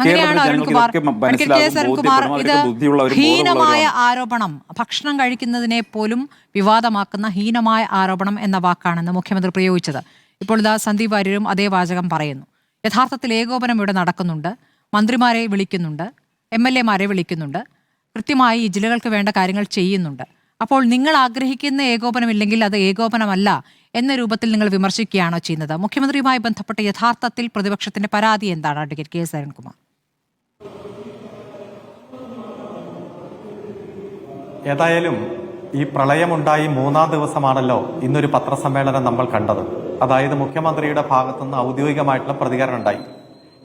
അങ്ങനെയാണോ അരുൺകുമാർ? അരുൺകുമാർ, ഇത് ഹീനമായ ആരോപണം, ഭക്ഷണം കഴിക്കുന്നതിനെ പോലും വിവാദമാക്കുന്ന ഹീനമായ ആരോപണം എന്ന വാക്കാണെന്ന് മുഖ്യമന്ത്രി പ്രയോഗിച്ചത്. ഇപ്പോൾ ഇതാ സന്ദീപ് വാര്യരും അതേ വാചകം പറയുന്നു. യഥാർത്ഥത്തിൽ ഏകോപനം ഇവിടെ നടക്കുന്നുണ്ട്. മന്ത്രിമാരെ വിളിക്കുന്നുണ്ട്, MLA-മാരെ വിളിക്കുന്നുണ്ട്, കൃത്യമായി ഈ ജില്ലകൾക്ക് വേണ്ട കാര്യങ്ങൾ ചെയ്യുന്നുണ്ട്. അപ്പോൾ നിങ്ങൾ ആഗ്രഹിക്കുന്ന ഏകോപനമില്ലെങ്കിൽ അത് ഏകോപനമല്ല എന്ന രൂപത്തിൽ നിങ്ങൾ വിമർശിക്കുകയാണോ ചെയ്യുന്നത്? മുഖ്യമന്ത്രിയുമായി ബന്ധപ്പെട്ട യഥാർത്ഥത്തിൽ പ്രതിപക്ഷത്തിന്റെ പരാതി എന്താണ് അഡ്വക്കേറ്റ് കെ എസ് അരുൺകുമാർ? ഏതായാലും ഈ പ്രളയമുണ്ടായി 3-ാം ദിവസമാണല്ലോ ഇന്നൊരു പത്രസമ്മേളനം നമ്മൾ കണ്ടത്. അതായത് മുഖ്യമന്ത്രിയുടെ ഭാഗത്തുനിന്ന് ഔദ്യോഗികമായിട്ടുള്ള പ്രതികരണം ഉണ്ടായി.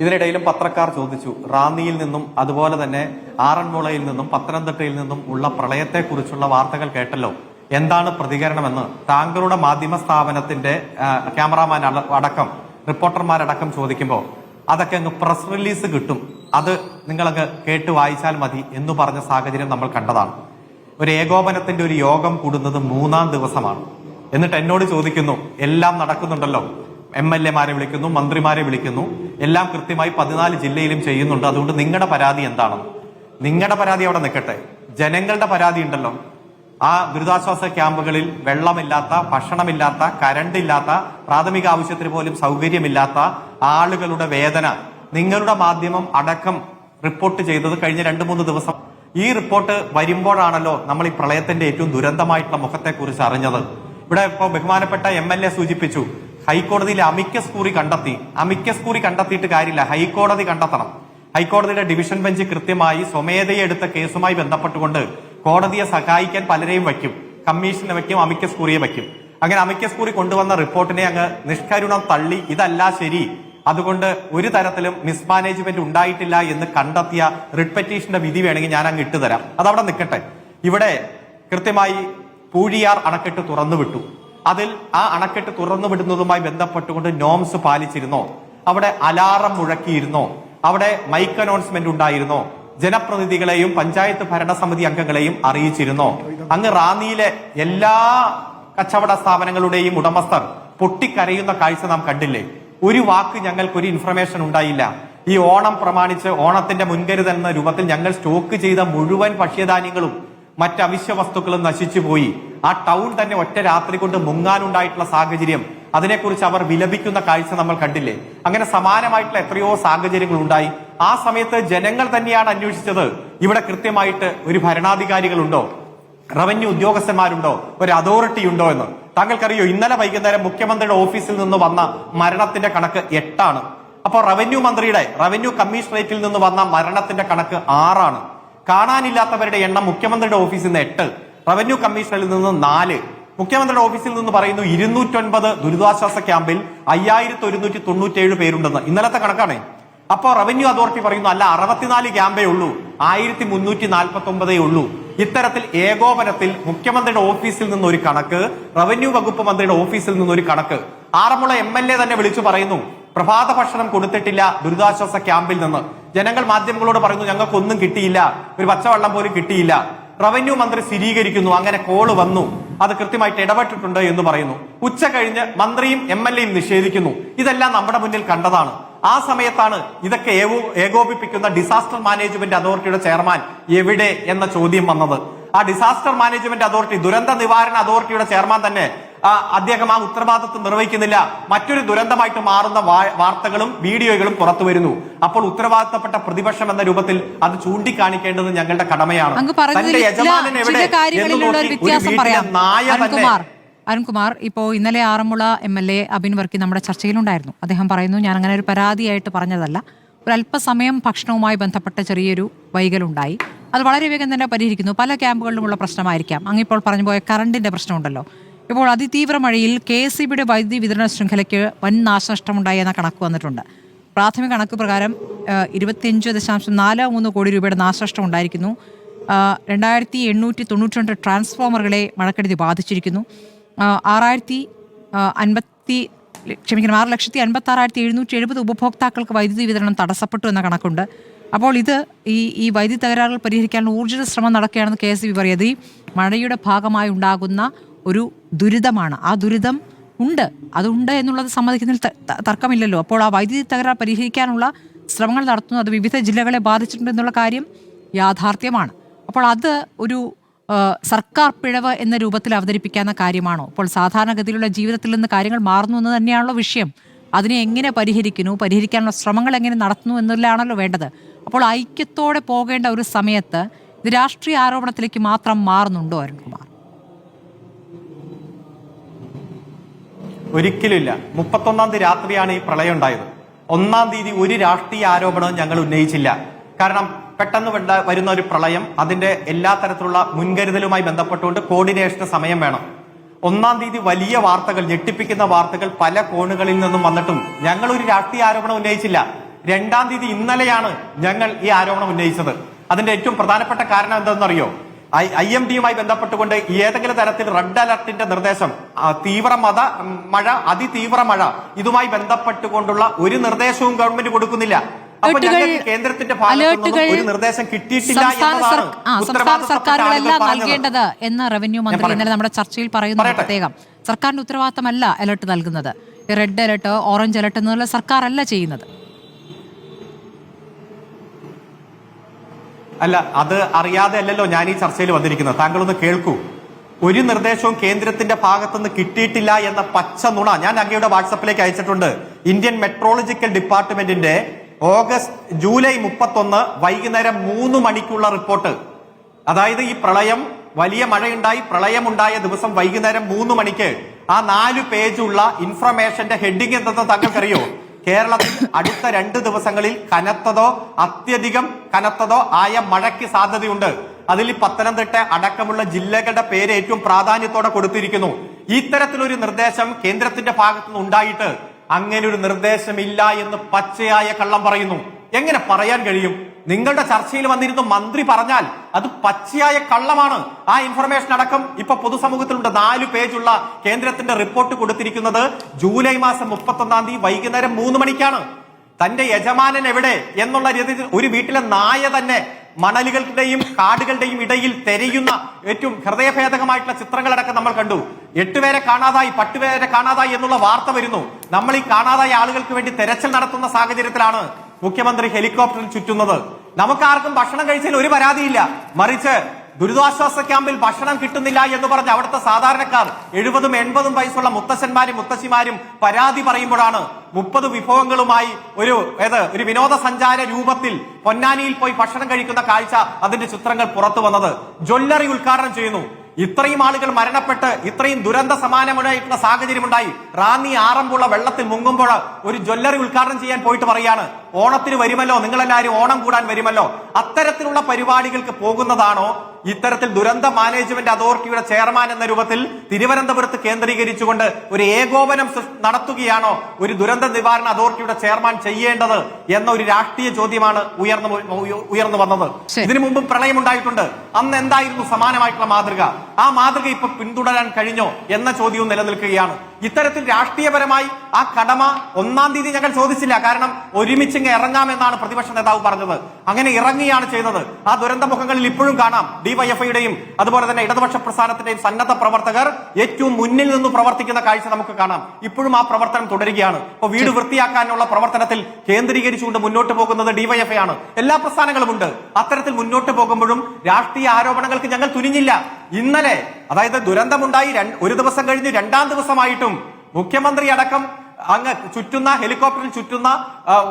ഇതിനിടയിലും പത്രക്കാർ ചോദിച്ചു, റാന്നിയിൽ നിന്നും അതുപോലെ തന്നെ ആറന്മുളയിൽ നിന്നും പത്തനംതിട്ടയിൽ നിന്നും ഉള്ള പ്രളയത്തെക്കുറിച്ചുള്ള വാർത്തകൾ കേട്ടല്ലോ, എന്താണ് പ്രതികരണമെന്ന് താങ്കളുടെ മാധ്യമ സ്ഥാപനത്തിന്റെ ക്യാമറാമാൻ അടക്കം റിപ്പോർട്ടർമാരടക്കം ചോദിക്കുമ്പോൾ അതൊക്കെ അങ്ങ് പ്രസ് റിലീസ് കിട്ടും, അത് നിങ്ങളങ്ങ് കേട്ട് വായിച്ചാൽ മതി എന്ന് പറഞ്ഞ സാഹചര്യം നമ്മൾ കണ്ടതാണ്. ഒരു ഏകോപനത്തിന്റെ ഒരു യോഗം കൂടുന്നത് 3-ാം ദിവസമാണ്. എന്നിട്ട് എന്നോട് ചോദിക്കുന്നു, എല്ലാം നടക്കുന്നുണ്ടല്ലോ, MLA-മാരെ വിളിക്കുന്നു, മന്ത്രിമാരെ വിളിക്കുന്നു, എല്ലാം കൃത്യമായി 14 ജില്ലയിലും ചെയ്യുന്നുണ്ട്, അതുകൊണ്ട് നിങ്ങളുടെ പരാതി എന്താണെന്ന്. നിങ്ങളുടെ പരാതി അവിടെ നിൽക്കട്ടെ, ജനങ്ങളുടെ പരാതി ഉണ്ടല്ലോ. ആ ദുരിതാശ്വാസ ക്യാമ്പുകളിൽ വെള്ളമില്ലാത്ത, ഭക്ഷണമില്ലാത്ത, കരണ്ട് ഇല്ലാത്ത, പ്രാഥമിക ആവശ്യത്തിന് പോലും സൗകര്യമില്ലാത്ത ആളുകളുടെ വേദന നിങ്ങളുടെ മാധ്യമം അടക്കം റിപ്പോർട്ട് ചെയ്തത് കഴിഞ്ഞ 2-3 ദിവസം. ഈ റിപ്പോർട്ട് വരുമ്പോഴാണല്ലോ നമ്മൾ ഈ പ്രളയത്തിന്റെ ഏറ്റവും ദുരന്തമായിട്ടുള്ള മുഖത്തെക്കുറിച്ച് അറിഞ്ഞത്. ഇവിടെ ഇപ്പോൾ ബഹുമാനപ്പെട്ട MLA സൂചിപ്പിച്ചു, ഹൈക്കോടതിയിലെ അമിക്കസ് ക്യൂറി കണ്ടെത്തി. അമിക്കസ് ക്യൂറി കണ്ടെത്തിയിട്ട് കാര്യമില്ല, ഹൈക്കോടതി കണ്ടെത്തണം. ഹൈക്കോടതിയുടെ ഡിവിഷൻ ബെഞ്ച് കൃത്യമായി സ്വമേധയെ എടുത്ത കേസുമായി ബന്ധപ്പെട്ടുകൊണ്ട് കോടതിയെ സഹായിക്കാൻ പലരെയും വയ്ക്കും, കമ്മീഷനെ വയ്ക്കും, അമിക്കസ് ക്യൂറിയെ വയ്ക്കും. അങ്ങനെ അമിക്കസ് ക്യൂറി കൊണ്ടുവന്ന റിപ്പോർട്ടിനെ അങ്ങ് നിഷ്കരുണം തള്ളി, ഇതല്ല ശരി, അതുകൊണ്ട് ഒരു തരത്തിലും മിസ്മാനേജ്മെന്റ് ഉണ്ടായിട്ടില്ല എന്ന് കണ്ടെത്തിയ റിട്ട് പെറ്റീഷന്റെ വിധി വേണമെങ്കിൽ ഞാൻ അങ്ങ് ഇട്ടുതരാം, അതവിടെ നിൽക്കട്ടെ. ഇവിടെ കൃത്യമായി പൂഴിയാർ അണക്കെട്ട് തുറന്നുവിട്ടു. അതിൽ ആ അണക്കെട്ട് തുറന്നുവിടുന്നതുമായി ബന്ധപ്പെട്ടുകൊണ്ട് നോംസ് പാലിച്ചിരുന്നോ? അവിടെ അലാറം മുഴക്കിയിരുന്നോ? അവിടെ മൈക്ക് അനൗൺസ്മെന്റ് ഉണ്ടായിരുന്നോ? ജനപ്രതിനിധികളെയും പഞ്ചായത്ത് ഭരണസമിതി അംഗങ്ങളെയും അറിയിച്ചിരുന്നോ? അങ്ങ് റാന്നിയിലെ എല്ലാ കച്ചവട സ്ഥാപനങ്ങളുടെയും ഉടമസ്ഥർ പൊട്ടിക്കരയുന്ന കാഴ്ച നാം കണ്ടില്ലേ? ഒരു വാക്ക് ഞങ്ങൾക്കൊരു ഇൻഫർമേഷൻ ഉണ്ടായില്ല. ഈ ഓണം പ്രമാണിച്ച് ഓണത്തിന്റെ മുൻകരുതൽ എന്ന രൂപത്തിൽ ഞങ്ങൾ സ്റ്റോക്ക് ചെയ്ത മുഴുവൻ ഭക്ഷ്യധാന്യങ്ങളും മറ്റ് അവശ്യ വസ്തുക്കളും നശിച്ചു പോയി. ആ ടൗൺ തന്നെ ഒറ്റ രാത്രി കൊണ്ട് മുങ്ങാനുണ്ടായിട്ടുള്ള സാഹചര്യം, അതിനെക്കുറിച്ച് അവർ വിലപിക്കുന്ന കാഴ്ച നമ്മൾ കണ്ടില്ലേ? അങ്ങനെ സമാനമായിട്ടുള്ള എത്രയോ സാഹചര്യങ്ങൾ ഉണ്ടായി. ആ സമയത്ത് ജനങ്ങൾ തന്നെയാണ് അന്വേഷിച്ചത്, ഇവിടെ കൃത്യമായിട്ട് ഒരു ഭരണാധികാരികളുണ്ടോ, റവന്യൂ ഉദ്യോഗസ്ഥന്മാരുണ്ടോ, ഒരു അതോറിറ്റി ഉണ്ടോ എന്ന്. താങ്കൾക്കറിയോ, ഇന്നലെ വൈകുന്നേരം മുഖ്യമന്ത്രിയുടെ ഓഫീസിൽ നിന്ന് വന്ന മരണത്തിന്റെ കണക്ക് 8 അപ്പോൾ റവന്യൂ കമ്മീഷണറേറ്റിൽ നിന്ന് വന്ന മരണത്തിന്റെ കണക്ക് 6. കാണാനില്ലാത്തവരുടെ എണ്ണം മുഖ്യമന്ത്രിയുടെ ഓഫീസിൽ നിന്ന് 8, റവന്യൂ കമ്മീഷണറിൽ നിന്ന് 4. മുഖ്യമന്ത്രിയുടെ ഓഫീസിൽ നിന്ന് പറയുന്നു 209 ദുരിതാശ്വാസ ക്യാമ്പിൽ 5197 പേരുണ്ടെന്ന്. ഇന്നലത്തെ കണക്കാണ്. അപ്പോൾ റവന്യൂ അതോറിറ്റി പറയുന്നു അല്ല, 64 ക്യാമ്പേ ഉള്ളൂ, 1349 ഉള്ളൂ. ഇത്തരത്തിൽ ഏകോപനത്തിൽ മുഖ്യമന്ത്രിയുടെ ഓഫീസിൽ നിന്നൊരു കണക്ക്, റവന്യൂ വകുപ്പ് മന്ത്രിയുടെ ഓഫീസിൽ നിന്നൊരു കണക്ക്. ആറന്മുള MLA തന്നെ വിളിച്ചു പറയുന്നു, പ്രഭാത ഭക്ഷണം കൊടുത്തിട്ടില്ല ദുരിതാശ്വാസ ക്യാമ്പിൽ നിന്ന്. ജനങ്ങൾ മാധ്യമങ്ങളോട് പറയുന്നു, ഞങ്ങൾക്കൊന്നും കിട്ടിയില്ല, ഒരു പച്ചവെള്ളം പോലും കിട്ടിയില്ല. റവന്യൂ മന്ത്രി സ്ഥിരീകരിക്കുന്നു, അങ്ങനെ കോള് വന്നു, അത് കൃത്യമായിട്ട് ഇടപെട്ടിട്ടുണ്ട് എന്ന് പറയുന്നു. ഉച്ച കഴിഞ്ഞ് മന്ത്രിയും MLA-യും നിഷേധിക്കുന്നു. ഇതെല്ലാം നമ്മുടെ മുന്നിൽ കണ്ടതാണ്. ആ സമയത്താണ് ഇതൊക്കെ ഏകോപിപ്പിക്കുന്ന ഡിസാസ്റ്റർ മാനേജ്മെന്റ് അതോറിറ്റിയുടെ ചെയർമാൻ എവിടെ എന്ന ചോദ്യം വന്നത്. ആ ഡിസാസ്റ്റർ മാനേജ്മെന്റ് അതോറിറ്റി, ദുരന്ത നിവാരണ അതോറിറ്റിയുടെ ചെയർമാൻ തന്നെ അദ്ദേഹം ആ ഉത്തരവാദിത്വം നിർവഹിക്കുന്നില്ല, മറ്റൊരു ദുരന്തമായിട്ട് മാറുന്ന വാർത്തകളും വീഡിയോകളും പുറത്തു വരുന്നു. അപ്പോൾ ഉത്തരവാദിത്തപ്പെട്ട പ്രതിപക്ഷം എന്ന രൂപത്തിൽ അത് ചൂണ്ടിക്കാണിക്കേണ്ടത് ഞങ്ങളുടെ കടമയാണ്. തന്റെ യജമാനൻ എവിടെ എന്ന് നോക്കി അരുൺകുമാർ, ഇപ്പോൾ ഇന്നലെ ആറന്മുള MLA അബിൻ വർക്കി നമ്മുടെ ചർച്ചയിലുണ്ടായിരുന്നു. അദ്ദേഹം പറയുന്നു, ഞാൻ അങ്ങനെ ഒരു പരാതിയായിട്ട് പറഞ്ഞതല്ല, ഒരല്പസമയം ഭക്ഷണവുമായി ബന്ധപ്പെട്ട ചെറിയൊരു വൈകലുണ്ടായി, അത് വളരെ വേഗം തന്നെ പരിഹരിക്കുന്നു. പല ക്യാമ്പുകളിലുമുള്ള പ്രശ്നമായിരിക്കാം. അങ്ങിപ്പോൾ പറഞ്ഞു പോയ കറണ്ടിന്റെ പ്രശ്നമുണ്ടല്ലോ. ഇപ്പോൾ അതിതീവ്ര മഴയിൽ KSEBിയുടെ വൈദ്യുതി വിതരണ ശൃംഖലയ്ക്ക് വൻ നാശനഷ്ടമുണ്ടായി എന്ന കണക്ക് വന്നിട്ടുണ്ട്. പ്രാഥമിക കണക്ക് പ്രകാരം 25.43 കോടി രൂപയുടെ നാശനഷ്ടം ഉണ്ടായിരിക്കുന്നു. 2892 ട്രാൻസ്ഫോമറുകളെ മഴക്കെടുതി ബാധിച്ചിരിക്കുന്നു. 6,56,770 ഉപഭോക്താക്കൾക്ക് വൈദ്യുതി വിതരണം തടസ്സപ്പെട്ടു എന്ന കണക്കുണ്ട്. അപ്പോൾ ഇത് ഈ വൈദ്യുതി തകരാറുകൾ പരിഹരിക്കാനുള്ള ഊർജ്ജിത ശ്രമം നടക്കുകയാണെന്ന് KSEB പറയുന്നത്. ഈ മഴയുടെ ഭാഗമായി ഉണ്ടാകുന്ന ഒരു ദുരിതമാണ്. ആ ദുരിതം അതുണ്ട് എന്നുള്ളത് സമ്മതിക്കുന്നതിൽ തർക്കമില്ലല്ലോ. അപ്പോൾ ആ വൈദ്യുതി തകരാർ പരിഹരിക്കാനുള്ള ശ്രമങ്ങൾ നടത്തുന്നു, അത് വിവിധ ജില്ലകളെ ബാധിച്ചിട്ടുണ്ട് എന്നുള്ള കാര്യം യാഥാർത്ഥ്യമാണ്. അപ്പോൾ അത് ഒരു സർക്കാർ പിഴവ് എന്ന രൂപത്തിൽ അവതരിപ്പിക്കാവുന്ന കാര്യമാണോ? അപ്പോൾ സാധാരണഗതിയിലുള്ള ജീവിതത്തിൽ നിന്ന് കാര്യങ്ങൾ മാറുന്നു എന്ന് തന്നെയാണല്ലോ വിഷയം. അതിനെ എങ്ങനെ പരിഹരിക്കുന്നു, പരിഹരിക്കാനുള്ള ശ്രമങ്ങൾ എങ്ങനെ നടത്തുന്നു എന്നുള്ളതാണല്ലോ വേണ്ടത്. അപ്പോൾ ഐക്യത്തോടെ പോകേണ്ട ഒരു സമയത്ത് ഇത് രാഷ്ട്രീയ ആരോപണത്തിലേക്ക് മാത്രം മാറുന്നുണ്ടോ അരുൺകുമാർ? ഒരിക്കലുമില്ല. 31-ാം തീയതി രാത്രിയാണ് ഈ പ്രളയം ഉണ്ടായത്. 1-ാം തീയതി ഒരു രാഷ്ട്രീയ ആരോപണവും ഞങ്ങൾ ഉന്നയിച്ചില്ല. കാരണം പെട്ടെന്ന് വരുന്ന ഒരു പ്രളയം, അതിന്റെ എല്ലാ തരത്തിലുള്ള മുൻകരുതലുമായി ബന്ധപ്പെട്ടുകൊണ്ട് കോർഡിനേഷന് സമയം വേണം. 1-ാം തീയതി വലിയ വാർത്തകൾ, ഞെട്ടിപ്പിക്കുന്ന വാർത്തകൾ പല കോണുകളിൽ നിന്നും വന്നിട്ടും ഞങ്ങൾ ഒരു രാഷ്ട്രീയ ആരോപണം ഉന്നയിച്ചില്ല. 2-ാം തീയതി ഇന്നലെയാണ് ഞങ്ങൾ ഈ ആരോപണം ഉന്നയിച്ചത്. അതിന്റെ ഏറ്റവും പ്രധാനപ്പെട്ട കാരണം എന്താണെന്നറിയോ? IMD-യുമായി ബന്ധപ്പെട്ടുകൊണ്ട് ഏതെങ്കിലും തരത്തിൽ റെഡ് അലർട്ടിന്റെ നിർദ്ദേശം, തീവ്ര മഴ, അതിതീവ്ര മഴ, ഇതുമായി ബന്ധപ്പെട്ടുകൊണ്ടുള്ള ഒരു നിർദ്ദേശവും ഗവൺമെന്റ് കൊടുക്കുന്നില്ല. അപ്പൊ ഞങ്ങൾക്ക് കേന്ദ്രത്തിന്റെ ഭാഗത്തു നിന്നും ഒരു നിർദ്ദേശം കിട്ടിയിട്ടില്ല എന്നതാണ് സംസ്ഥാന സർക്കാരുകളെല്ലാം നൽകേണ്ടത് എന്ന് റവന്യൂ മന്ത്രി ഇന്നലെ നമ്മുടെ ചർച്ചയിൽ പറയുന്നു. പ്രത്യേകം സർക്കാരിന്റെ ഉത്തരവാദിത്തമല്ല അലർട്ട് നൽകുന്നത്. റെഡ് അലർട്ട്, ഓറഞ്ച് അലർട്ട് എന്നുള്ള സർക്കാർ അല്ല ചെയ്യുന്നത്. അല്ല, അത് അറിയാതെ അല്ലല്ലോ ഞാൻ ഈ ചർച്ചയിൽ വന്നിരിക്കുന്നത്. താങ്കളൊന്ന് കേൾക്കൂ. ഒരു നിർദ്ദേശവും കേന്ദ്രത്തിന്റെ ഭാഗത്തുനിന്ന് കിട്ടിയിട്ടില്ല എന്ന പച്ച നുണ ഞാൻ അങ്ങയുടെ വാട്സപ്പിലേക്ക് അയച്ചിട്ടുണ്ട്. ഇന്ത്യൻ മെട്രോളജിക്കൽ ഡിപ്പാർട്ട്മെന്റിന്റെ ജൂലൈ 31 വൈകുന്നേരം 3 മണിക്കുള്ള റിപ്പോർട്ട്. അതായത് ഈ പ്രളയം, വലിയ മഴയുണ്ടായി, പ്രളയമുണ്ടായ ദിവസം വൈകുന്നേരം 3 മണിക്ക് ആ 4 പേജുള്ള ഇൻഫർമേഷന്റെ ഹെഡിങ് എന്തെന്ന് താങ്കൾക്കറിയോ? കേരളത്തിൽ അടുത്ത 2 ദിവസങ്ങളിൽ കനത്തതോ അത്യധികം കനത്തതോ ആയ മഴയ്ക്ക് സാധ്യതയുണ്ട്. അതിൽ പത്തനംതിട്ട അടക്കമുള്ള ജില്ലകളുടെ പേര് ഏറ്റവും പ്രാധാന്യത്തോടെ കൊടുത്തിരിക്കുന്നു. ഇത്തരത്തിലൊരു നിർദ്ദേശം കേന്ദ്രത്തിന്റെ ഭാഗത്തുനിന്ന് ഉണ്ടായിട്ട് അങ്ങനെ ഒരു നിർദ്ദേശമില്ല എന്ന് പച്ചയായ കള്ളം പറയുന്നു. എങ്ങനെ പറയാൻ കഴിയും? നിങ്ങളുടെ ചർച്ചയിൽ വന്നിരുന്ന മന്ത്രി പറഞ്ഞാൽ അത് പച്ചയായ കള്ളമാണ്. ആ ഇൻഫർമേഷൻ അടക്കം ഇപ്പൊ പൊതുസമൂഹത്തിലുണ്ട്. 4 പേജുള്ള കേന്ദ്രത്തിന്റെ റിപ്പോർട്ട് കൊടുത്തിരിക്കുന്നത് ജൂലൈ മാസം 31-ാം തീയതി വൈകുന്നേരം 3 മണിക്കാണ്. തന്റെ യജമാനൻ എവിടെ എന്നുള്ള രീതിയിൽ ഒരു വീട്ടിലെ നായ തന്നെ മണലുകളുടെയും കാടുകളുടെയും ഇടയിൽ തെരയുന്ന ഏറ്റവും ഹൃദയഭേദകമായിട്ടുള്ള ചിത്രങ്ങളടക്കം നമ്മൾ കണ്ടു. 8 പേരെ കാണാതായി, 10 പേരെ കാണാതായി എന്നുള്ള വാർത്ത വരുന്നു. നമ്മൾ ഈ കാണാതായ ആളുകൾക്ക് വേണ്ടി തെരച്ചിൽ നടത്തുന്ന സാഹചര്യത്തിലാണ് മുഖ്യമന്ത്രി ഹെലികോപ്റ്ററിൽ ചുറ്റുന്നത്. നമുക്കാർക്കും ഭക്ഷണം കഴിച്ചതിൽ ഒരു പരാതിയില്ല. മറിച്ച് ദുരിതാശ്വാസ ക്യാമ്പിൽ ഭക്ഷണം കിട്ടുന്നില്ല എന്ന് പറഞ്ഞ് അവിടുത്തെ സാധാരണക്കാർ 70-80 വയസ്സുള്ള മുത്തശ്ശന്മാരും മുത്തശ്ശിമാരും പരാതി പറയുമ്പോഴാണ് 30 വിഭവങ്ങളുമായി ഒരു വിനോദസഞ്ചാര രൂപത്തിൽ പൊന്നാനിയിൽ പോയി ഭക്ഷണം കഴിക്കുന്ന കാഴ്ച, അതിന്റെ ചിത്രങ്ങൾ പുറത്തു വന്നത്. ജ്വല്ലറി ഉദ്ഘാടനം ചെയ്യുന്നു. ഇത്രയും ആളുകൾ മരണപ്പെട്ട് ഇത്രയും ദുരന്ത സമാനമായിട്ടുള്ള സാഹചര്യം ഉണ്ടായി. റാന്നി ആറന്മുള വെള്ളത്തിൽ മുങ്ങുമ്പോൾ ഒരു ജ്വല്ലറി ഉദ്ഘാടനം ചെയ്യാൻ പോയിട്ട് പറയാണ്, ഓണത്തിന് വരുമല്ലോ, നിങ്ങളെല്ലാവരും ഓണം കൂടാൻ വരുമല്ലോ. അത്തരത്തിലുള്ള പരിപാടികൾക്ക് പോകുന്നതാണോ ഇത്തരത്തിൽ ദുരന്ത മാനേജ്മെന്റ് അതോറിറ്റിയുടെ ചെയർമാൻ എന്ന രൂപത്തിൽ തിരുവനന്തപുരത്ത് കേന്ദ്രീകരിച്ചുകൊണ്ട് ഒരു ഏകോപനം നടത്തുകയാണോ ഒരു ദുരന്ത നിവാരണ അതോറിറ്റിയുടെ ചെയർമാൻ ചെയ്യേണ്ടത് എന്ന ഒരു രാഷ്ട്രീയ ചോദ്യമാണ് ഉയർന്നു വന്നത്. ഇതിനു മുമ്പും പ്രളയം ഉണ്ടായിട്ടുണ്ട്. അന്ന് എന്തായിരുന്നു സമാനമായിട്ടുള്ള മാതൃക? ആ മാതൃക ഇപ്പൊ പിന്തുടരാൻ കഴിഞ്ഞോ എന്ന ചോദ്യവും നിലനിൽക്കുകയാണ്. ഇത്തരത്തിൽ രാഷ്ട്രീയപരമായി ആ കടമ 1-ാം തീയതി ഞങ്ങൾ ചോദിച്ചില്ല. കാരണം ഒരുമിച്ച് ഇറങ്ങാമെന്നാണ് പ്രതിപക്ഷ നേതാവ് പറഞ്ഞത്. അങ്ങനെ ഇറങ്ങിയാണ് ചെയ്തത്. ആ ദുരന്തമുഖങ്ങളിൽ ഇപ്പോഴും കാണാം ഡിവൈഎഫ്ഐയുടെയും അതുപോലെ തന്നെ ഇടതുപക്ഷ പ്രസ്ഥാനത്തിന്റെയും സന്നദ്ധ പ്രവർത്തകർ ഏറ്റവും മുന്നിൽ നിന്ന് പ്രവർത്തിക്കുന്ന കാഴ്ച നമുക്ക് കാണാം. ഇപ്പോഴും ആ പ്രവർത്തനം തുടരുകയാണ്. ഇപ്പൊ വീട് വൃത്തിയാക്കാനുള്ള പ്രവർത്തനത്തിൽ കേന്ദ്രീകരിച്ചുകൊണ്ട് മുന്നോട്ട് പോകുന്നത് ഡിവൈഎഫ്ഐ ആണ്. എല്ലാ പ്രസ്ഥാനങ്ങളും ഉണ്ട്. അത്തരത്തിൽ മുന്നോട്ട് പോകുമ്പോഴും രാഷ്ട്രീയ ആരോപണങ്ങൾക്ക് ഞങ്ങൾ തുനിഞ്ഞില്ല. ഇന്നലെ, അതായത് ദുരന്തമുണ്ടായി 1 ദിവസം കഴിഞ്ഞ് 2-ാം ദിവസമായിട്ടും മുഖ്യമന്ത്രി അടക്കം അങ്ങ് ചുറ്റുന്ന ഹെലികോപ്റ്ററിൽ ചുറ്റുന്ന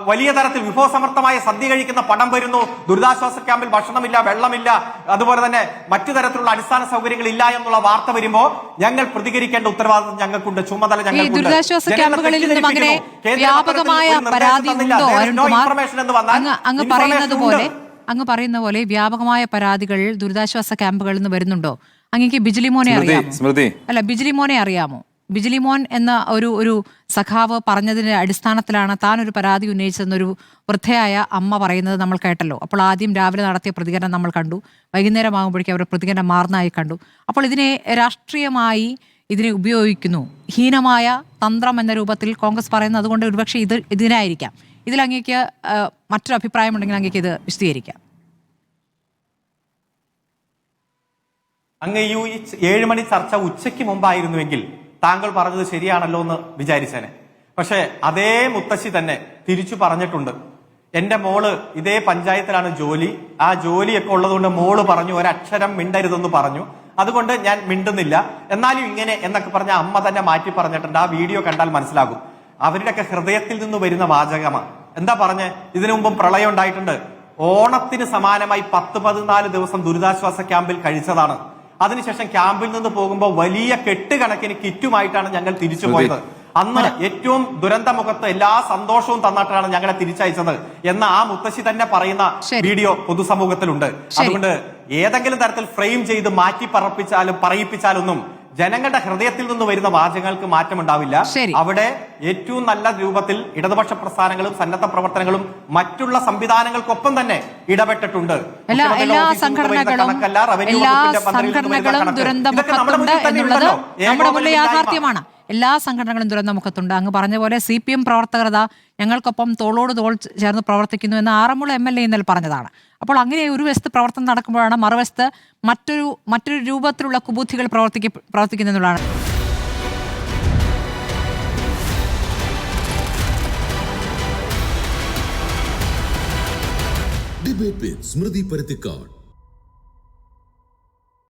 വലിയ തരത്തിൽ വിഭവസമർത്ഥമായ സദ്യ കഴിക്കുന്ന പടം വരുന്നു. ദുരിതാശ്വാസ ക്യാമ്പിൽ ഭക്ഷണമില്ല, വെള്ളമില്ല, അതുപോലെ തന്നെ മറ്റു തരത്തിലുള്ള അടിസ്ഥാന സൗകര്യങ്ങൾ ഇല്ല എന്നുള്ള വാർത്ത വരുമ്പോ ഞങ്ങൾ പ്രതികരിക്കേണ്ട ഉത്തരവാദിത്വം ഞങ്ങൾക്കുണ്ട്, ചുമതല ഞങ്ങൾക്കുണ്ട്. ദുരിതാശ്വാസ ക്യാമ്പുകളിൽ നിന്നും അങ്ങനെ വ്യാപകമായ പരാതി ഉണ്ടോ അരുൺകുമാർ? അങ്ങ് പറയുന്ന പോലെ വ്യാപകമായ പരാതികൾ ദുരിതാശ്വാസ ക്യാമ്പുകളിൽ നിന്ന് വരുന്നുണ്ടോ? അങ്ങേക്ക് ബിജിലി മോനെ അറിയാമോ? അല്ല, ബിജിലി മോനെ അറിയാമോ? ബിജിലി മോൻ എന്ന ഒരു സഖാവ് പറഞ്ഞതിന്റെ അടിസ്ഥാനത്തിലാണ് താൻ ഒരു പരാതി ഉന്നയിച്ചതെന്നൊരു വൃദ്ധയായ അമ്മ പറയുന്നത് നമ്മൾ കേട്ടല്ലോ. അപ്പോൾ ആദ്യം രാവിലെ നടത്തിയ പ്രതികരണം നമ്മൾ കണ്ടു, വൈകുന്നേരമാകുമ്പോഴേക്കും അവരുടെ പ്രതികരണം മാറുന്നതായി കണ്ടു. അപ്പോൾ ഇതിനെ രാഷ്ട്രീയമായി ഇതിനെ ഉപയോഗിക്കുന്നു, ഹീനമായ തന്ത്രം എന്ന രൂപത്തിൽ കോൺഗ്രസ് പറയുന്നത്. അതുകൊണ്ട് ഒരുപക്ഷെ ഇതിനായിരിക്കാം. ഇതിൽ അങ്ങേക്ക് മറ്റൊരു അഭിപ്രായമുണ്ടെങ്കിൽ അങ്ങേക്ക് ഇത് വിശദീകരിക്കാം. അങ്ങ് ഈ 7 മണി ചർച്ച ഉച്ചയ്ക്ക് മുമ്പായിരുന്നുവെങ്കിൽ താങ്കൾ പറഞ്ഞത് ശരിയാണല്ലോ എന്ന് വിചാരിച്ചേനെ. പക്ഷെ അതേ മുത്തശ്ശി തന്നെ തിരിച്ചു പറഞ്ഞിട്ടുണ്ട്. എന്റെ മോള് ഇതേ പഞ്ചായത്തിലാണ് ജോലി. ആ ജോലിയൊക്കെ ഉള്ളതുകൊണ്ട് മോള് പറഞ്ഞു ഒരക്ഷരം മിണ്ടരുതെന്ന് പറഞ്ഞു. അതുകൊണ്ട് ഞാൻ മിണ്ടുന്നില്ല. എന്നാലും ഇങ്ങനെ എന്നൊക്കെ പറഞ്ഞ അമ്മ തന്നെ മാറ്റി പറഞ്ഞിട്ടുണ്ട്. ആ വീഡിയോ കണ്ടാൽ മനസ്സിലാകും. അവരുടെയൊക്കെ ഹൃദയത്തിൽ നിന്ന് വരുന്ന വാചകമാണ്. എന്താ പറഞ്ഞ്? ഇതിനു മുമ്പും പ്രളയം ഉണ്ടായിട്ടുണ്ട്. ഓണത്തിന് സമാനമായി 10-14 ദിവസം ദുരിതാശ്വാസ ക്യാമ്പിൽ കഴിച്ചതാണ്. അതിനുശേഷം ക്യാമ്പിൽ നിന്ന് പോകുമ്പോൾ വലിയ കെട്ടുകണക്കിന് കിറ്റുമായിട്ടാണ് ഞങ്ങൾ തിരിച്ചു പോയത്. അന്ന് ഏറ്റവും ദുരന്തമുഖത്ത് എല്ലാ സന്തോഷവും തന്നിട്ടാണ് ഞങ്ങളെ തിരിച്ചയച്ചത് എന്ന ആ മുത്തശ്ശി തന്നെ പറയുന്ന വീഡിയോ പൊതുസമൂഹത്തിലുണ്ട്. അതുകൊണ്ട് ഏതെങ്കിലും തരത്തിൽ ഫ്രെയിം ചെയ്ത് മാറ്റി പറയിപ്പിച്ചാലൊന്നും ജനങ്ങളുടെ ഹൃദയത്തിൽ നിന്ന് വരുന്ന വാചകങ്ങൾക്ക് മാറ്റമുണ്ടാവില്ല. അവിടെ ഏറ്റവും നല്ല രൂപത്തിൽ ഇടതുപക്ഷ പ്രസ്ഥാനങ്ങളും സന്നദ്ധ പ്രവർത്തനങ്ങളും മറ്റുള്ള സംവിധാനങ്ങൾക്കൊപ്പം തന്നെ ഇടപെട്ടിട്ടുണ്ട്. എല്ലാ സംഘടനകളും ദുരന്തമുഖത്തുണ്ട് എന്നുള്ളത് നമ്മുടെ മുന്നിൽ യാഥാർത്ഥ്യമാണ്. എല്ലാ സംഘടനകളും ദുരന്തമുഖത്തുണ്ട്. അങ്ങ് പറഞ്ഞ പോലെ CPM പ്രവർത്തകർ ഞങ്ങൾക്കൊപ്പം തോളോട് തോൾ ചേർന്ന് പ്രവർത്തിക്കുന്നു എന്ന് ആറന്മുള MLA ഇന്നലെ പറഞ്ഞതാണ്. അപ്പോൾ അങ്ങനെ ഒരു വശത്ത് പ്രവർത്തനം നടക്കുമ്പോഴാണ് മറുവശത്ത് മറ്റൊരു രൂപത്തിലുള്ള കുബുദ്ധികൾ പ്രവർത്തിക്കുന്നതാണ്. ഡിബേറ്റ് വിത്ത് സ്മൃതി പരുത്തിക്കാട്.